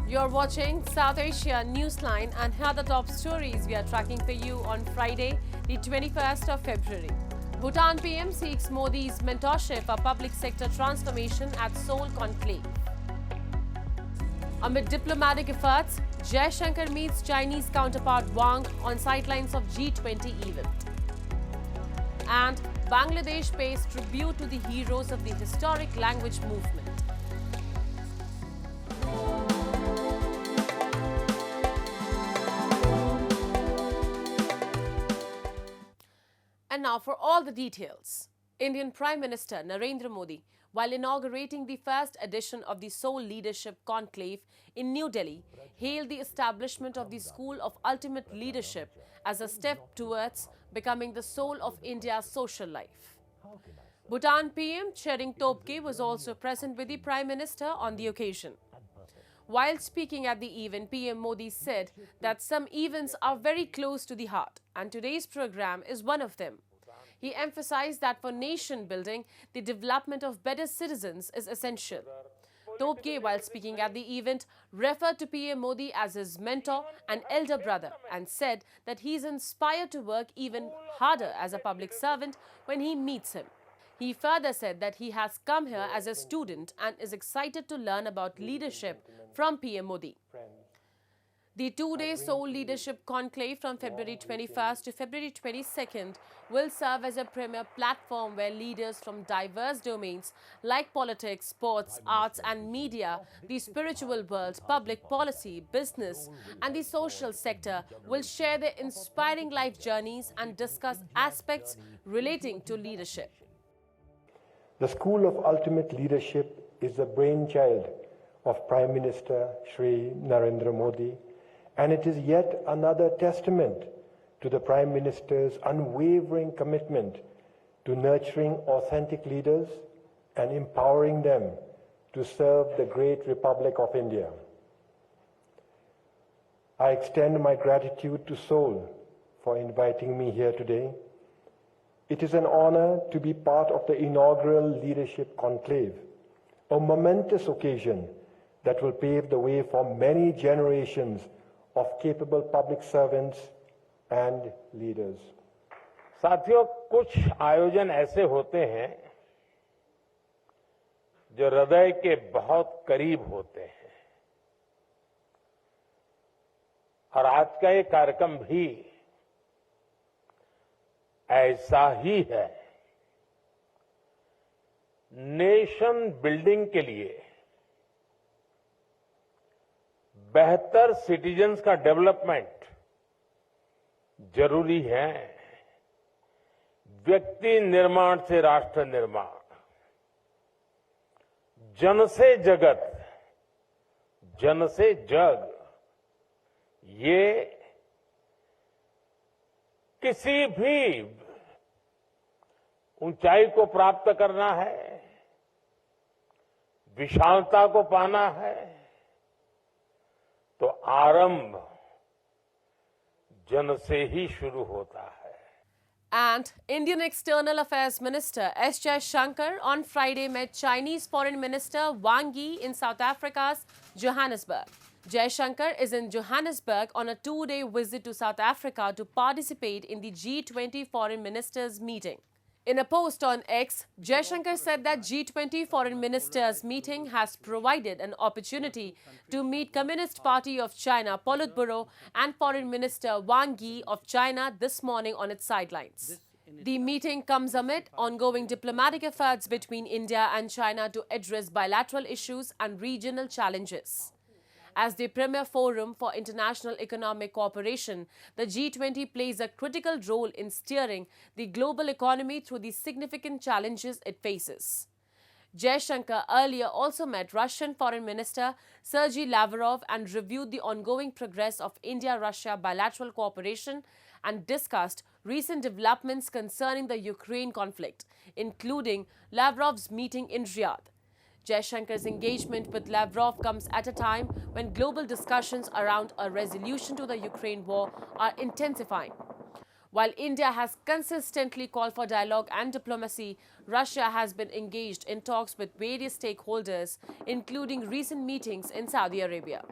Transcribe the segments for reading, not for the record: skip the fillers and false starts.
You're watching South Asia Newsline, and here are the top stories we are tracking for you on Friday, the 21st of February. Bhutan PM seeks Modi's mentorship for public sector transformation at Seoul Conclave. Amid diplomatic efforts, Jaishankar meets Chinese counterpart Wang on sidelines of G20 event. And Bangladesh pays tribute to the heroes of the historic language movement. And now for all the details. Indian Prime Minister Narendra Modi, while inaugurating the first edition of the Seoul Leadership Conclave in New Delhi, hailed the establishment of the School of Ultimate Leadership as a step towards becoming the soul of India's social life. Bhutan PM Tshering Tobgay was also present with the Prime Minister on the occasion. While speaking at the event, PM Modi said that some events are very close to the heart, and today's program is one of them. He emphasized that for nation building, the development of better citizens is essential. Tobgay, while speaking at the event, referred to PM Modi as his mentor and elder brother and said that he is inspired to work even harder as a public servant when he meets him. He further said that he has come here as a student and is excited to learn about leadership from PM Modi. The two-day Seoul Leadership Conclave from February 21st to February 22nd will serve as a premier platform where leaders from diverse domains like politics, sports, arts and media, the spiritual world, public policy, business and the social sector will share their inspiring life journeys and discuss aspects relating to leadership. The School of Ultimate Leadership is the brainchild of Prime Minister Shri Narendra Modi, and it is yet another testament to the Prime Minister's unwavering commitment to nurturing authentic leaders and empowering them to serve the great Republic of India. I extend my gratitude to Seoul for inviting me here today. It is an honor to be part of the inaugural Leadership Conclave, a momentous occasion that will pave the way for many generations of capable public servants and leaders. साथियों, कुछ आयोजन ऐसे होते हैं जो हृदय के बहुत करीब होते हैं और आज का ये कार्यक्रम भी ऐसा ही है। नेशन बिल्डिंग के लिए बेहतर सिटीजन्स का डेवलपमेंट जरूरी है। व्यक्ति निर्माण से राष्ट्र निर्माण, जन से जगत, जन से जग, ये किसी भी ऊंचाई को प्राप्त करना है, विशालता को पाना है, तो आरंभ जन से ही शुरू होता है। And Indian External Affairs Minister S. Jaishankar on Friday met Chinese Foreign Minister Wang Yi in South Africa's Johannesburg. Jaishankar is in Johannesburg on a two-day visit to South Africa to participate in the G20 Foreign Ministers meeting. In a post on X, Jaishankar said that G20 Foreign Ministers meeting has provided an opportunity to meet Communist Party of China Politburo and Foreign Minister Wang Yi of China this morning on its sidelines. The meeting comes amid ongoing diplomatic efforts between India and China to address bilateral issues and regional challenges. As the premier forum for international economic cooperation, the G20 plays a critical role in steering the global economy through the significant challenges it faces. Jaishankar earlier also met Russian Foreign Minister Sergei Lavrov and reviewed the ongoing progress of India-Russia bilateral cooperation and discussed recent developments concerning the Ukraine conflict, including Lavrov's meeting in Riyadh. Jaishankar's engagement with Lavrov comes at a time when global discussions around a resolution to the Ukraine war are intensifying. While India has consistently called for dialogue and diplomacy, Russia has been engaged in talks with various stakeholders, including recent meetings in Saudi Arabia.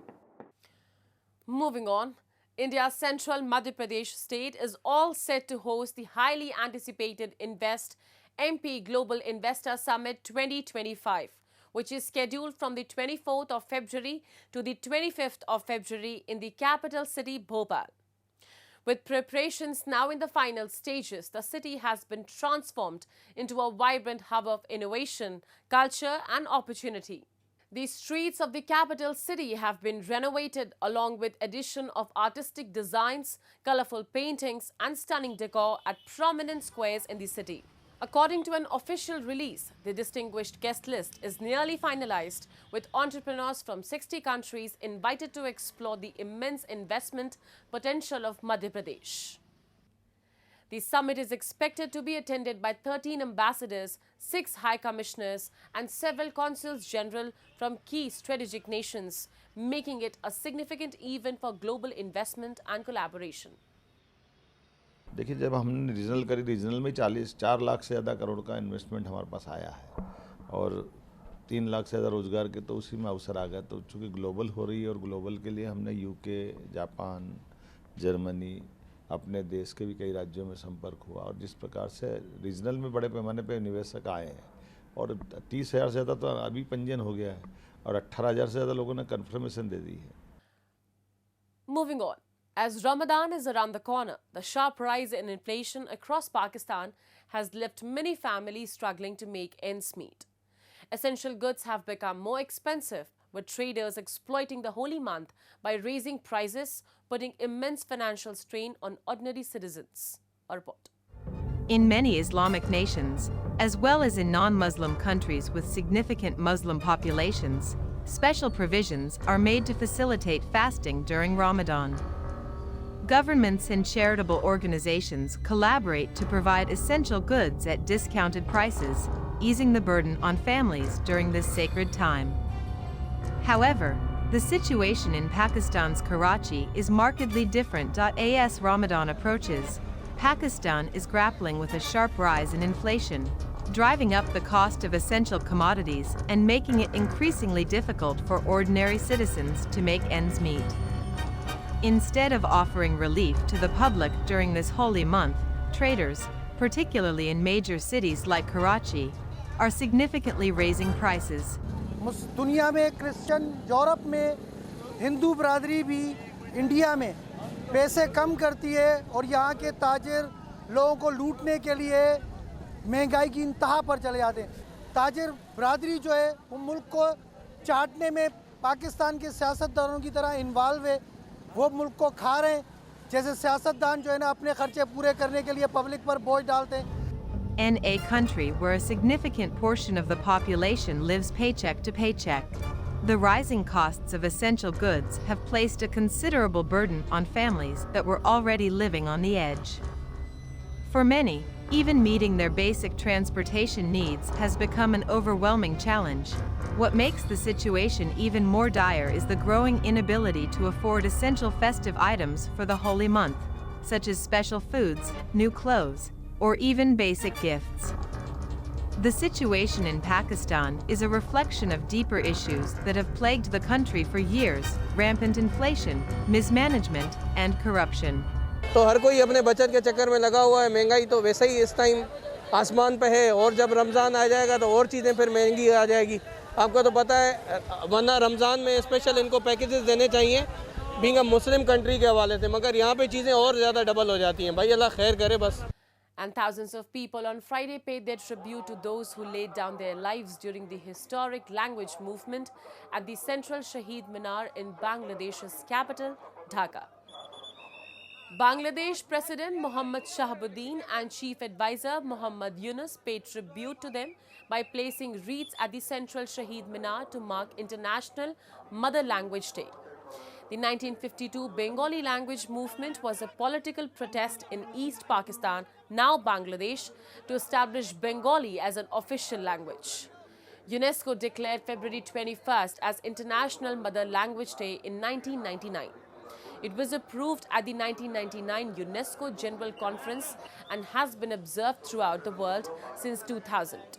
Moving on, India's central Madhya Pradesh state is all set to host the highly anticipated Invest MP Global Investor Summit 2025, which is scheduled from the 24th of February to the 25th of February in the capital city Bhopal. With preparations now in the final stages, the city has been transformed into a vibrant hub of innovation, culture and opportunity. The streets of the capital city have been renovated along with addition of artistic designs, colorful paintings and stunning decor at prominent squares in the city. According to an official release, the distinguished guest list is nearly finalized, with entrepreneurs from 60 countries invited to explore the immense investment potential of Madhya Pradesh. The summit is expected to be attended by 13 ambassadors, 6 high commissioners and several consuls general from key strategic nations, making it a significant event for global investment and collaboration. देखिए, जब हमने regional करी, regional में 4 लाख से ज़्यादा करोड़ का investment हमारे पास आया है और 3 लाख से ज़्यादा रोज़गार के, तो उसी में अवसर आ गया। तो चूँकि ग्लोबल हो रही है और ग्लोबल के लिए हमने यूके, जापान, जर्मनी, अपने देश के भी कई राज्यों में संपर्क हुआ और जिस प्रकार से रीजनल में बड़े पैमाने पर निवेशक आए हैं और 30,000 से ज़्यादा तो अभी पंजीयन हो गया है और 18,000 से ज़्यादा लोगों ने कन्फर्मेशन दे दी है। Moving on. As Ramadan is around the corner, the sharp rise in inflation across Pakistan has left many families struggling to make ends meet. Essential goods have become more expensive, with traders exploiting the holy month by raising prices, putting immense financial strain on ordinary citizens. A report. In many Islamic nations, as well as in non-Muslim countries with significant Muslim populations, special provisions are made to facilitate fasting during Ramadan. Governments and charitable organizations collaborate to provide essential goods at discounted prices, easing the burden on families during this sacred time. However, the situation in Pakistan's Karachi is markedly different. As Ramadan approaches, Pakistan is grappling with a sharp rise in inflation, driving up the cost of essential commodities and making it increasingly difficult for ordinary citizens to make ends meet. Instead of offering relief to the public during this holy month, traders, particularly in major cities like Karachi, are significantly raising prices. दुनिया में Christian, Europe में हिंदू बरादरी भी India में पैसे कम करती है और यहाँ के ताजिर लोगों को लूटने के लिए महंगाई की इंतहा पर चले जाते हैं। ताजिर बरादरी जो है वो मुल्क को चाटने में पाकिस्तान के सियासतदानों की तरह इन्वॉल्व है। वो मुल्क को खा रहे हैं, जैसे सियासतदान जो है ना अपने खर्चे पूरे करने के लिए पब्लिक पर बोझ डालते हैं। In a country where a significant portion of the population lives paycheck to paycheck, the rising costs of essential goods have placed a considerable burden on families that were already living on the edge. For many, even meeting their basic transportation needs has become an overwhelming challenge. What makes the situation even more dire is the growing inability to afford essential festive items for the holy month, such as special foods, new clothes, or even basic gifts. The situation in Pakistan is a reflection of deeper issues that have plagued the country for years: rampant inflation, mismanagement, and corruption. तो हर कोई अपने बचत के चक्कर में लगा हुआ है। महंगाई तो वैसे ही इस टाइम आसमान पे है और जब रमज़ान आ जाएगा तो और चीज़ें फिर महंगी आ जाएगी। आपको तो पता है, वरना रमज़ान में स्पेशल इनको पैकेजेस देने चाहिए बीइंग अ मुस्लिम कंट्री के हवाले से, मगर यहाँ पे चीज़ें और ज़्यादा डबल हो जाती हैं। भाई अल्लाह खैर करे बस। And thousands of people on Friday paid their tribute to those who laid down their lives during the historic language movement at the central Shaheed Minar in Bangladesh's capital, Dhaka. Bangladesh President Mohammad Shahabuddin and Chief Advisor Muhammad Yunus paid tribute to them by placing wreaths at the central Shaheed Minar to mark International Mother Language Day. The 1952 Bengali language movement was a political protest in East Pakistan, now Bangladesh, to establish Bengali as an official language. UNESCO declared February 21st as International Mother Language Day in 1999. It was approved at the 1999 UNESCO General Conference and has been observed throughout the world since 2000.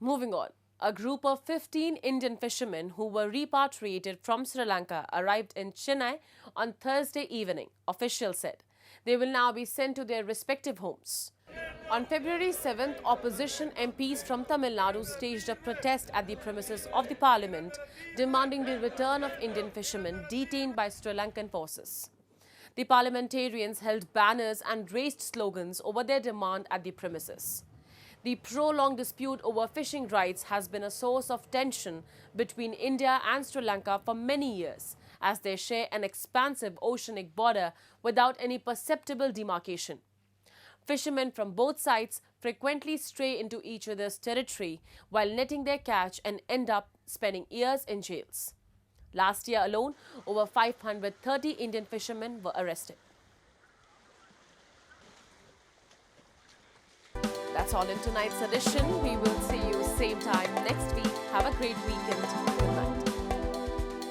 Moving on. A group of 15 Indian fishermen who were repatriated from Sri Lanka arrived in Chennai on Thursday evening, officials said. They will now be sent to their respective homes. On February 7th, opposition MPs from Tamil Nadu staged a protest at the premises of the parliament, demanding the return of Indian fishermen detained by Sri Lankan forces. The parliamentarians held banners and raised slogans over their demand at the premises. The prolonged dispute over fishing rights has been a source of tension between India and Sri Lanka for many years, as they share an expansive oceanic border without any perceptible demarcation. Fishermen from both sides frequently stray into each other's territory while netting their catch and end up spending years in jails. Last year alone, over 530 Indian fishermen were arrested. That's all in tonight's edition. We will see you same time next week. Have a great weekend. Good night.